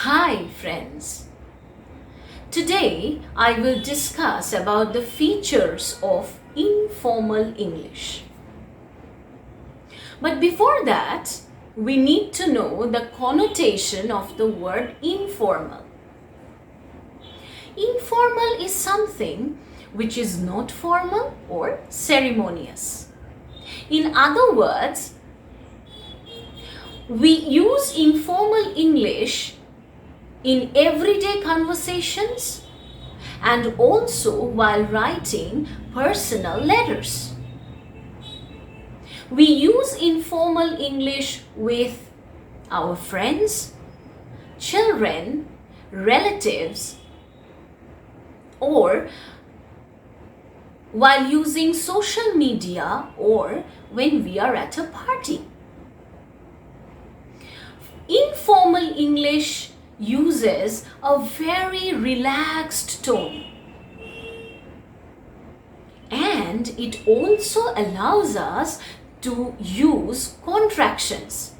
Hi friends. Today I will discuss about the features of informal English. But before that, we need to know the connotation of the word informal. Informal is something which is not formal or ceremonious. In other words, we use informal English in everyday conversations and also while writing personal letters. We use informal English with our friends, children, relatives, or while using social media or when we are at a party. Informal English uses a very relaxed tone, and it also allows us to use contractions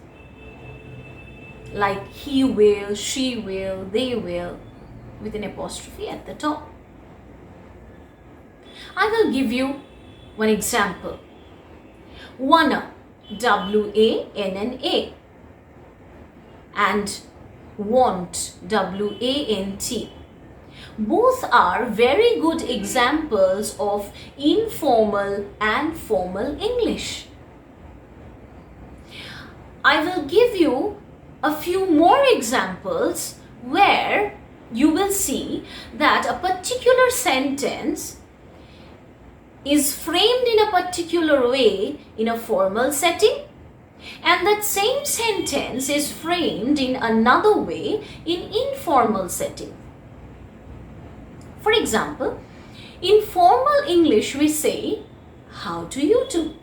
like he will, she will, they will with an apostrophe at the top. I will give you one example. Wanna, W-A-N-N-A, and want, W-A-N-T. Both are very good examples of informal and formal English. I will give you a few more examples where you will see that a particular sentence is framed in a particular way in a formal setting, and that same sentence is framed in another way in informal setting. For example, in formal English we say, "How do you do?"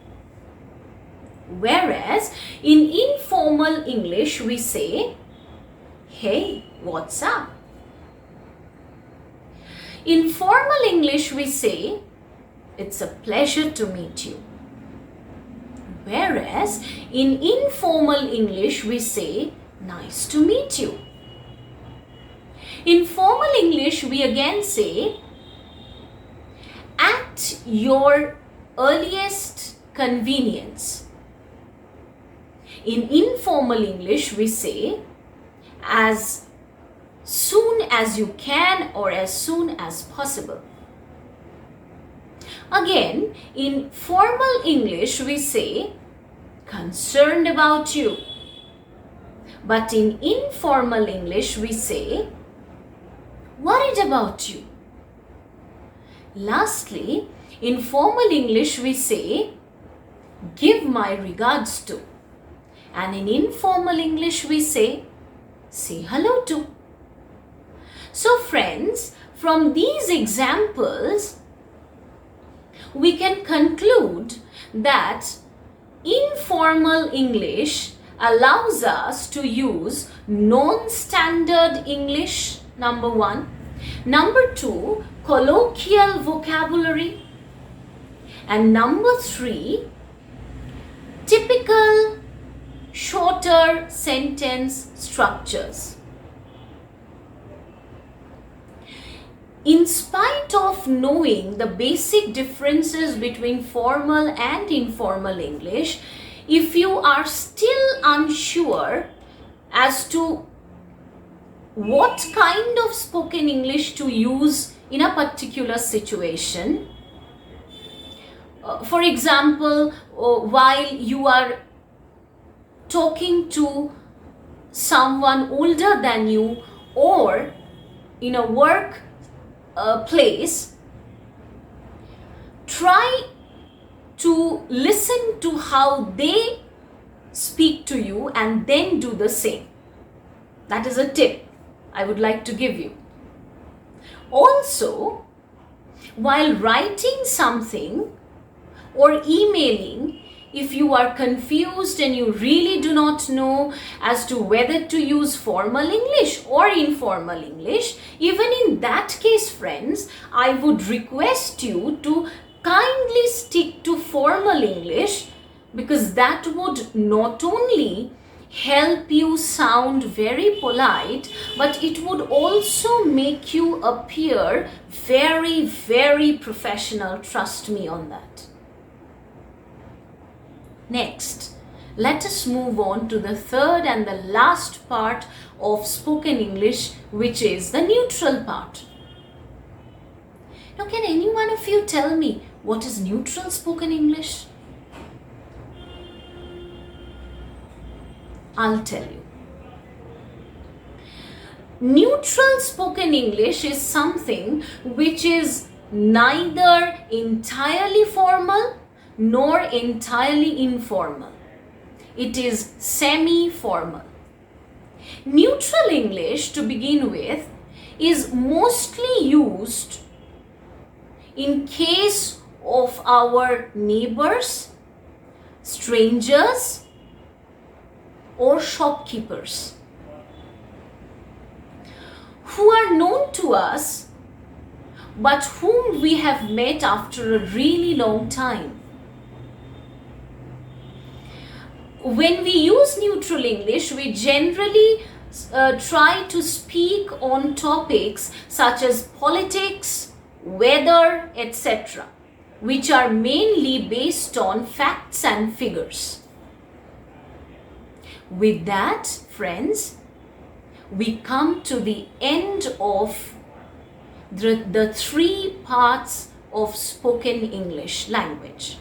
Whereas in informal English we say, "Hey, what's up?" In formal English we say, "It's a pleasure to meet you." Whereas in informal English we say, "Nice to meet you." In formal English we again say, "At your earliest convenience." In informal English we say, "As soon as you can" or "as soon as possible." Again, in formal English we say, "Concerned about you." But in informal English we say, "Worried about you." Lastly, in formal English we say, "Give my regards to." And in informal English we say, "Say hello to." So friends, from these examples, we can conclude that informal English allows us to use non-standard English, number one. Number two, colloquial vocabulary. And number three, typical shorter sentence structures. In spite of knowing the basic differences between formal and informal English, if you are still unsure as to what kind of spoken English to use in a particular situation, for example, while you are talking to someone older than you or in a work place, try to listen to how they speak to you and then do the same. That is a tip I would like to give you. Also, while writing something or emailing, if you are confused and you really do not know as to whether to use formal English or informal English, even in that case, friends, I would request you to kindly stick to formal English, because that would not only help you sound very polite, but it would also make you appear very, very professional. Trust me on that. Next, let us move on to the third and the last part of spoken English, which is the neutral part. Now, can any one of you tell me what is neutral spoken English? I'll tell you. Neutral spoken English is something which is neither entirely formal nor entirely informal. It is semi-formal. Neutral English, to begin with, is mostly used in case of our neighbors, strangers, or shopkeepers who are known to us but whom we have met after a really long time. When we use neutral English, we generally try to speak on topics such as politics, weather, etc., which are mainly based on facts and figures. With that, friends, we come to the end of the three parts of spoken English language.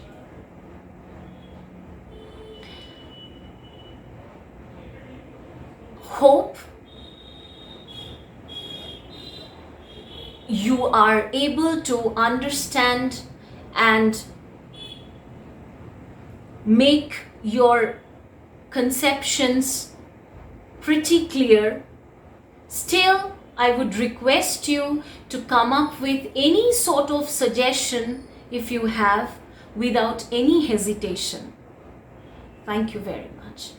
Hope you are able to understand and make your conceptions pretty clear. Still, I would request you to come up with any sort of suggestion if you have, without any hesitation. Thank you very much.